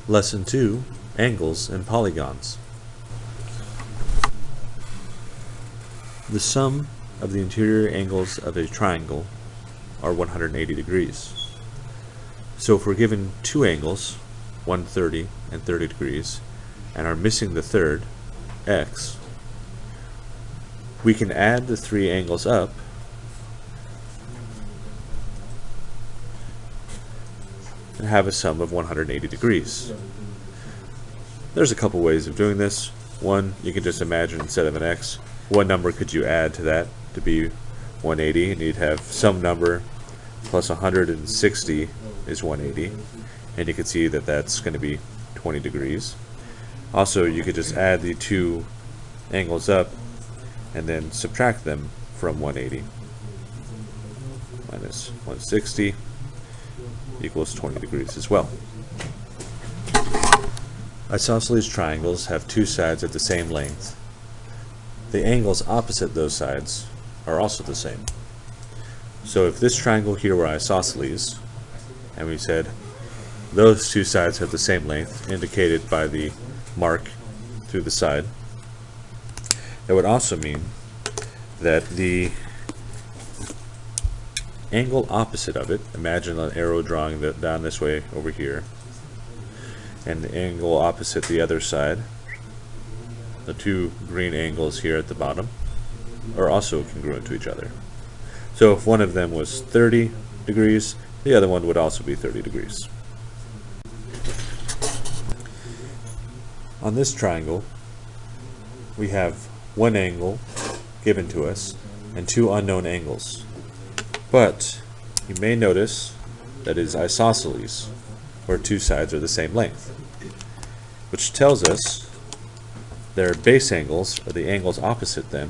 Lesson 2, Angles and Polygons. The sum of the interior angles of a triangle are 180 degrees. So if we're given two angles, 130 and 30 degrees, and are missing the third, x, we can add the three angles up and have a sum of 180 degrees. There's a couple ways of doing this. One, you can just imagine instead of an x, what number could you add to that to be 180, and you'd have some number plus 160 is 180, and you can see that that's going to be 20 degrees. Also, you could just add the two angles up and then subtract them from 180. Minus 160 equals 20 degrees as well. Isosceles triangles have two sides at the same length. The angles opposite those sides are also the same. So if this triangle here were isosceles, and we said those two sides have the same length, indicated by the mark through the side, that would also mean that the angle opposite of it, imagine an arrow drawing that down this way over here, and the angle opposite the other side, the two green angles here at the bottom, are also congruent to each other. So if one of them was 30 degrees, the other one would also be 30 degrees. On this triangle, we have one angle given to us and two unknown angles. But you may notice that it is isosceles, where two sides are the same length, which tells us their base angles, or the angles opposite them,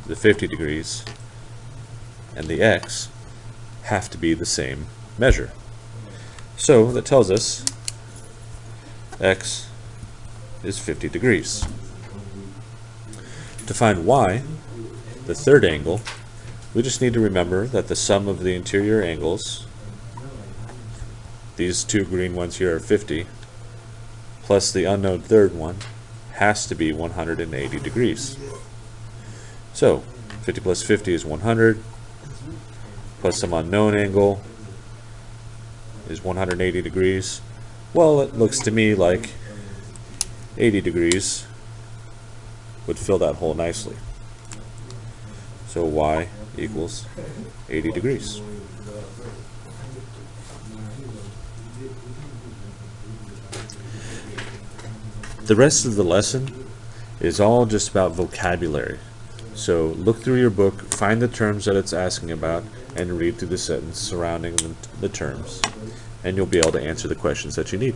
the 50 degrees and the x, have to be the same measure. So that tells us x is 50 degrees. To find y, the third angle, we just need to remember that the sum of the interior angles, these two green ones here are 50, plus the unknown third one, has to be 180 degrees. So 50 plus 50 is 100, plus some unknown angle is 180 degrees. Well, it looks to me like 80 degrees would fill that hole nicely. So y equals 80 degrees. The rest of the lesson is all just about vocabulary. So look through your book, find the terms that it's asking about, and read through the sentence surrounding the terms, and you'll be able to answer the questions that you need.